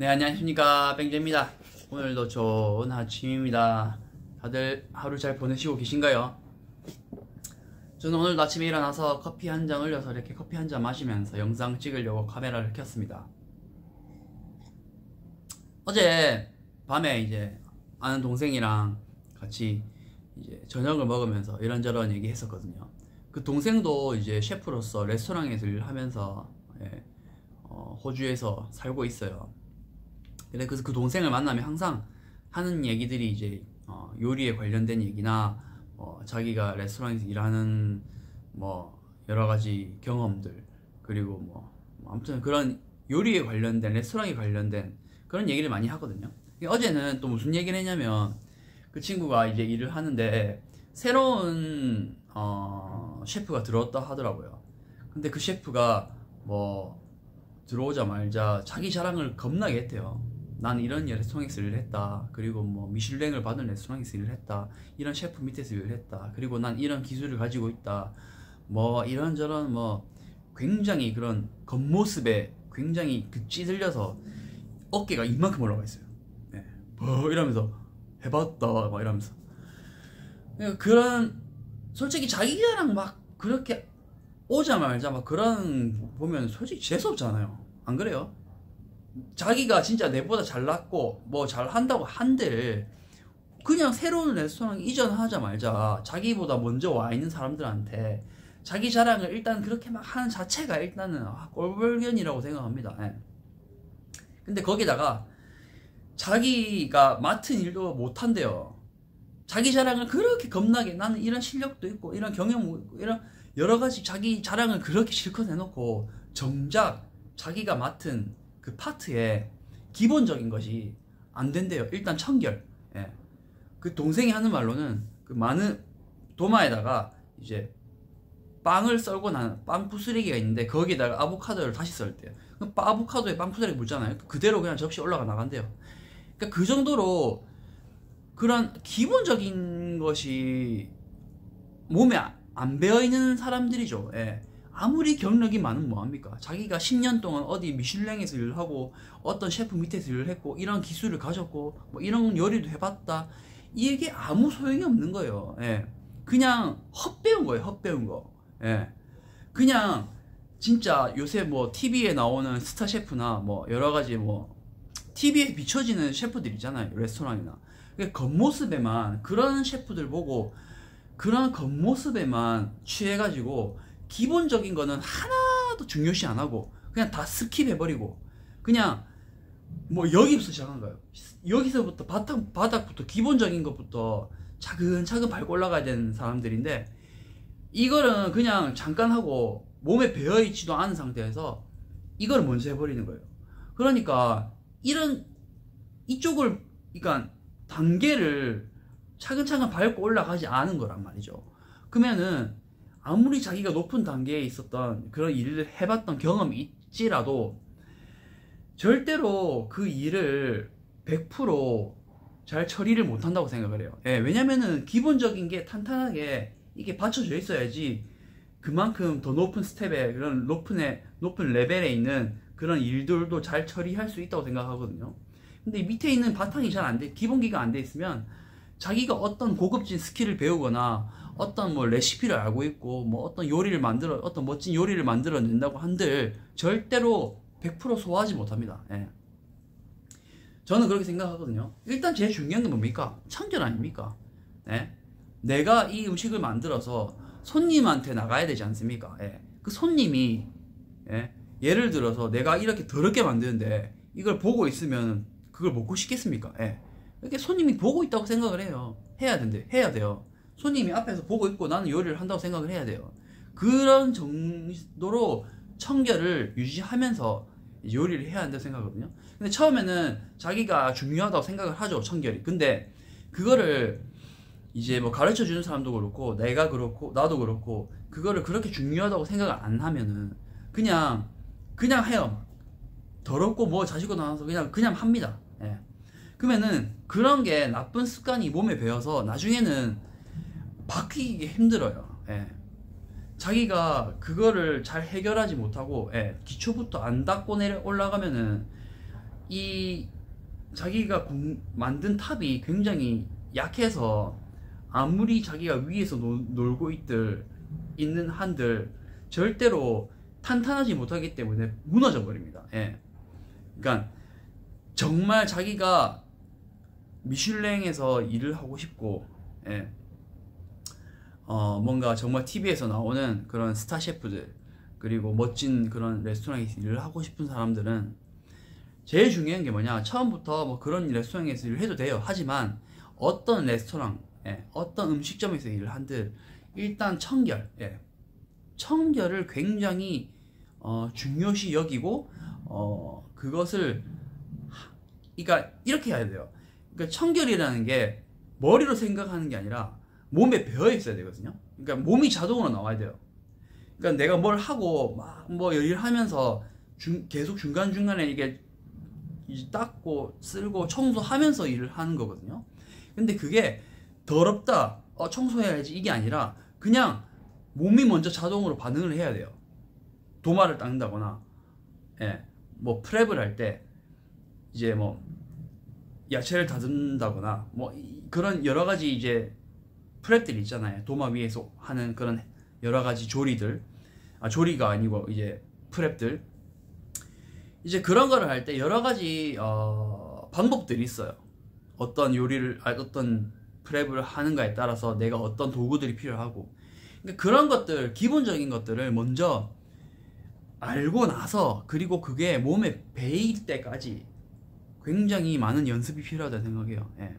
네, 안녕하십니까. 뺑제입니다. 오늘도 좋은 아침입니다. 다들 하루 잘 보내시고 계신가요? 저는 오늘 아침에 일어나서 커피 한 잔 올려서 이렇게 커피 한 잔 마시면서 영상 찍으려고 카메라를 켰습니다. 어제 밤에 이제 아는 동생이랑 같이 이제 저녁을 먹으면서 이런저런 얘기 했었거든요. 그 동생도 이제 셰프로서 레스토랑에서 일을 하면서 호주에서 살고 있어요. 근데 그 동생을 만나면 항상 하는 얘기들이 이제 요리에 관련된 얘기나 자기가 레스토랑에서 일하는 뭐 여러 가지 경험들, 그리고 아무튼 그런 요리에 관련된, 레스토랑에 관련된 그런 얘기를 많이 하거든요. 어제는 또 무슨 얘기를 했냐면, 그 친구가 이제 일을 하는데 새로운 셰프가 들어왔다 하더라고요. 근데 그 셰프가 들어오자마자 자기 자랑을 겁나게 했대요. 난 이런 레스토랑에서 일을 했다. 그리고 미슐랭을 받은 레스토랑에서 일을 했다. 이런 셰프 밑에서 일을 했다. 그리고 난 이런 기술을 가지고 있다. 이런저런 굉장히 그런 겉모습에 굉장히 찌들려서 어깨가 이만큼 올라가 있어요. 네. 이러면서 해봤다 막 이러면서. 그런 솔직히 자기 자랑 막 그렇게 오자마자 막 그런 보면 솔직히 재수없잖아요. 안 그래요? 자기가 진짜 내보다 잘났고 잘한다고 한들 그냥 새로운 레스토랑 이전하자마자 자기보다 먼저 와 있는 사람들한테 자기 자랑을 일단 그렇게 막 하는 자체가 일단은 꼴불견이라고 생각합니다. 예. 근데 거기다가 자기가 맡은 일도 못한대요. 자기 자랑을 그렇게 겁나게, 나는 이런 실력도 있고 이런 경험도 있고 이런 여러 가지 자기 자랑을 그렇게 실컷 해놓고 정작 자기가 맡은 그 파트에 기본적인 것이 안 된대요. 일단 청결. 예. 그 동생이 하는 말로는 그 많은 도마에다가 이제 빵을 썰고 난 빵 부스러기가 있는데 거기에다가 아보카도를 다시 썰대요. 그럼 아보카도에 빵 부스러기 묻잖아요. 그대로 그냥 접시에 올라가 나간대요. 그러니까 그 정도로 그런 기본적인 것이 몸에 안 배어있는 사람들이죠. 예. 아무리 경력이 많으면 뭐합니까? 자기가 10년 동안 어디 미슐랭에서 일을 하고 어떤 셰프 밑에서 일을 했고 이런 기술을 가졌고 이런 요리도 해봤다. 이게 아무 소용이 없는 거예요. 예. 그냥 헛배운 거예요. 헛배운 거. 예. 그냥 진짜 요새 TV에 나오는 스타 셰프나 여러 가지 TV에 비춰지는 셰프들 있잖아요. 레스토랑이나. 겉모습에만 그런 셰프들 보고 그런 겉모습에만 취해가지고 기본적인 거는 하나도 중요시 안 하고 그냥 다 스킵해버리고 그냥 여기부터 시작한 거예요. 여기서부터 바닥부터 기본적인 것부터 차근차근 밟고 올라가야 되는 사람들인데 이거는 그냥 잠깐 하고 몸에 배어있지도 않은 상태에서 이걸 먼저 해버리는 거예요. 그러니까 이쪽을 그러니까 단계를 차근차근 밟고 올라가지 않은 거란 말이죠. 그러면은 아무리 자기가 높은 단계에 있었던 그런 일을 해봤던 경험이 있지라도 절대로 그 일을 100% 잘 처리를 못한다고 생각을 해요. 예, 왜냐면은 기본적인 게 탄탄하게 이게 받쳐져 있어야지 그만큼 더 높은 스텝에 그런 높은 레벨에 있는 그런 일들도 잘 처리할 수 있다고 생각하거든요. 근데 밑에 있는 바탕이 잘 안 돼, 기본기가 안 돼 있으면 자기가 어떤 고급진 스킬을 배우거나 어떤 레시피를 알고 있고 어떤 멋진 요리를 만들어낸다고 한들 절대로 100% 소화하지 못합니다. 예. 저는 그렇게 생각하거든요. 일단 제일 중요한 게 뭡니까? 청결 아닙니까? 예? 내가 이 음식을 만들어서 손님한테 나가야 되지 않습니까? 예. 그 손님이 예를 들어서 내가 이렇게 더럽게 만드는데 이걸 보고 있으면 그걸 먹고 싶겠습니까? 예. 이렇게 손님이 보고 있다고 생각을 해요. 해야 돼요. 손님이 앞에서 보고 있고 나는 요리를 한다고 생각을 해야 돼요. 그런 정도로 청결을 유지하면서 요리를 해야 한다고 생각하거든요. 근데 처음에는 자기가 중요하다고 생각을 하죠, 청결이. 근데 그거를 이제 가르쳐 주는 사람도 그렇고 내가 그렇고 나도 그렇고 그거를 그렇게 중요하다고 생각을 안 하면은 그냥 해요. 더럽고 자시고 나와서 그냥 합니다. 예. 그러면은 그런 게 나쁜 습관이 몸에 배어서 나중에는 바뀌기 힘들어요. 예. 자기가 그거를 잘 해결하지 못하고 기초부터 안 닦고 올라가면은 이 자기가 만든 탑이 굉장히 약해서 아무리 자기가 위에서 놀고 있는 한들 절대로 탄탄하지 못하기 때문에 무너져 버립니다. 예. 그러니까 정말 자기가 미슐랭에서 일을 하고 싶고, 예. 뭔가 정말 TV에서 나오는 그런 스타 셰프들, 그리고 멋진 그런 레스토랑에서 일을 하고 싶은 사람들은 제일 중요한 게 뭐냐, 처음부터 뭐 그런 레스토랑에서 일을 해도 돼요. 하지만 어떤 레스토랑, 예, 어떤 음식점에서 일을 한들 일단 청결, 예, 청결을 굉장히 중요시 여기고, 그것을 그러니까 이렇게 해야 돼요. 그러니까 청결이라는 게 머리로 생각하는 게 아니라 몸에 배어 있어야 되거든요. 그러니까 몸이 자동으로 나와야 돼요. 그러니까 내가 뭘 하고 막 뭐 일하면서 계속 중간중간에 이게 닦고 쓸고 청소하면서 일을 하는 거거든요. 근데 그게 더럽다, 청소해야지, 이게 아니라 그냥 몸이 먼저 자동으로 반응을 해야 돼요. 도마를 닦는다거나, 예, 뭐 프랩을 할 때 이제 뭐 야채를 다듬는다거나 뭐 그런 여러 가지 이제 프랩들 있잖아요. 도마 위에서 하는 그런 여러 가지 조리들, 조리가 아니고 이제 프랩들, 이제 그런 거를 할 때 여러 가지 방법들이 있어요. 어떤 요리를 어떤 프랩을 하는가에 따라서 내가 어떤 도구들이 필요하고, 그러니까 그런 것들, 기본적인 것들을 먼저 알고 나서, 그리고 그게 몸에 배일 때까지 굉장히 많은 연습이 필요하다고 생각해요. 예.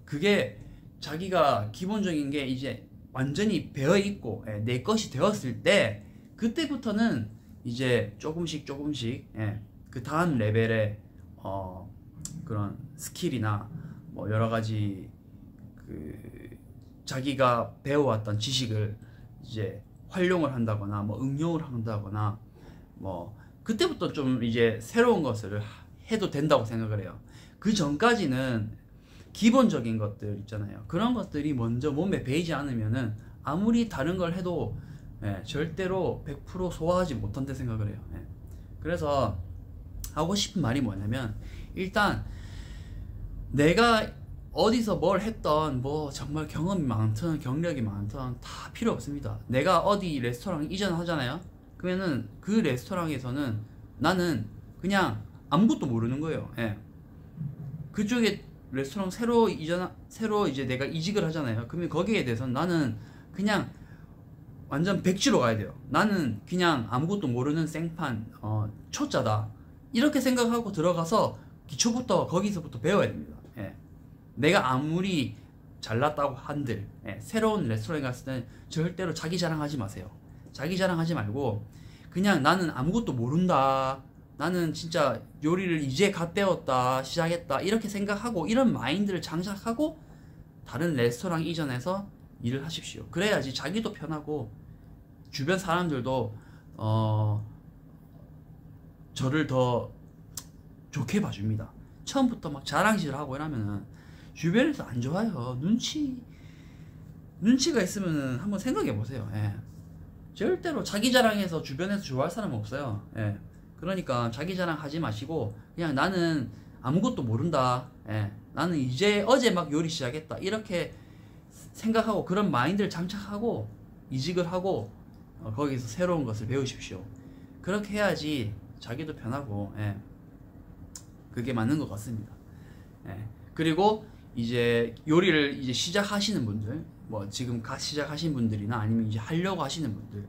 그게 자기가 기본적인 게 이제 완전히 배어 있고, 예, 내 것이 되었을 때 그때부터는 이제 조금씩, 예, 그 다음 레벨의 그런 스킬이나 뭐 여러 가지 그 자기가 배워왔던 지식을 이제 활용을 한다거나 뭐 응용을 한다거나 뭐 그때부터 좀 이제 새로운 것을 해도 된다고 생각을 해요. 그 전까지는 기본적인 것들 있잖아요. 그런 것들이 먼저 몸에 배이지 않으면은 아무리 다른 걸 해도, 예, 절대로 100% 소화하지 못한다 생각을 해요. 예. 그래서 하고 싶은 말이 뭐냐면, 일단 내가 어디서 뭘 했던 뭐 정말 경험이 많든 경력이 많든 다 필요 없습니다. 내가 어디 레스토랑 이전하잖아요. 그러면은 그 레스토랑에서는 나는 그냥 아무것도 모르는 거예요. 예. 그쪽에 레스토랑 새로 이제 내가 이직을 하잖아요. 그러면 거기에 대해서는 나는 그냥 완전 백지로 가야 돼요. 나는 그냥 아무것도 모르는 생판, 초짜다, 이렇게 생각하고 들어가서 기초부터 거기서부터 배워야 됩니다. 예. 내가 아무리 잘났다고 한들, 예, 새로운 레스토랑에 갔을 때는 절대로 자기 자랑하지 마세요. 자기 자랑하지 말고 그냥 나는 아무것도 모른다, 나는 진짜 요리를 이제 갓 배웠다, 시작했다, 이렇게 생각하고 이런 마인드를 장착하고 다른 레스토랑 이전해서 일을 하십시오. 그래야지 자기도 편하고 주변 사람들도 저를 더 좋게 봐줍니다. 처음부터 막 자랑질을 하고 이러면은 주변에서 안 좋아요. 눈치가 있으면은 한번 생각해 보세요. 예. 절대로 자기 자랑해서 주변에서 좋아할 사람은 없어요. 예. 그러니까 자기 자랑 하지 마시고 그냥 나는 아무것도 모른다, 예, 나는 이제 어제 막 요리 시작했다, 이렇게 생각하고 그런 마인드를 장착하고 이직을 하고 거기서 새로운 것을 배우십시오. 그렇게 해야지 자기도 편하고, 예, 그게 맞는 것 같습니다. 예. 그리고 이제 요리를 이제 시작하시는 분들, 뭐 지금 갓 시작하신 분들이나 아니면 이제 하려고 하시는 분들,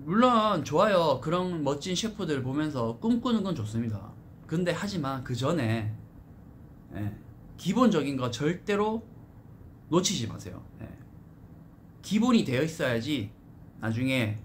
물론 좋아요. 그런 멋진 셰프들 보면서 꿈꾸는 건 좋습니다. 근데 하지만 그 전에, 예, 기본적인 거 절대로 놓치지 마세요. 예. 기본이 되어 있어야지 나중에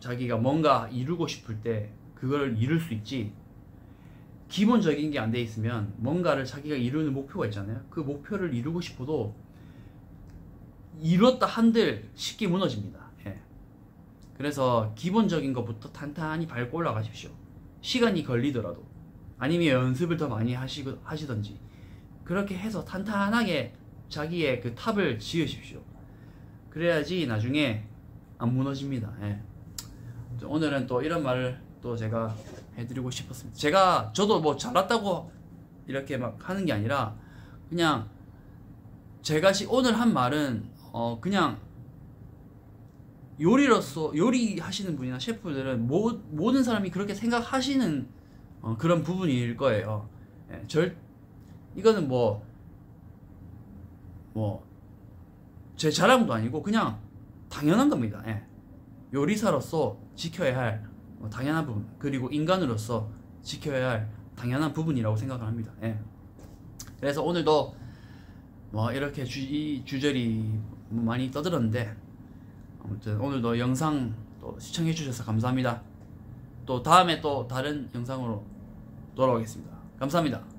자기가 뭔가 이루고 싶을 때 그걸 이룰 수 있지. 기본적인 게 안 돼 있으면 뭔가를 자기가 이루는 목표가 있잖아요. 그 목표를 이루고 싶어도 이뤘다 한들 쉽게 무너집니다. 예. 그래서 기본적인 것부터 탄탄히 밟고 올라가십시오. 시간이 걸리더라도, 아니면 연습을 더 많이 하시던지 그렇게 해서 탄탄하게 자기의 그 탑을 지으십시오. 그래야지 나중에 안 무너집니다. 예. 오늘은 또 이런 말을 또 제가 해드리고 싶었습니다. 저도 뭐 잘났다고 이렇게 막 하는 게 아니라 그냥 제가 오늘 한 말은 그냥 요리하시는 분이나 셰프들은 모든 사람이 그렇게 생각하시는 그런 부분일 거예요. 예, 이거는 제 자랑도 아니고 그냥 당연한 겁니다. 예. 요리사로서 지켜야 할 당연한 부분, 그리고 인간으로서 지켜야 할 당연한 부분이라고 생각을 합니다. 예. 그래서 오늘도 이렇게 이 주제리 많이 떠들었는데, 아무튼 오늘도 영상 또 시청해 주셔서 감사합니다. 또 다음에 또 다른 영상으로 돌아오겠습니다. 감사합니다.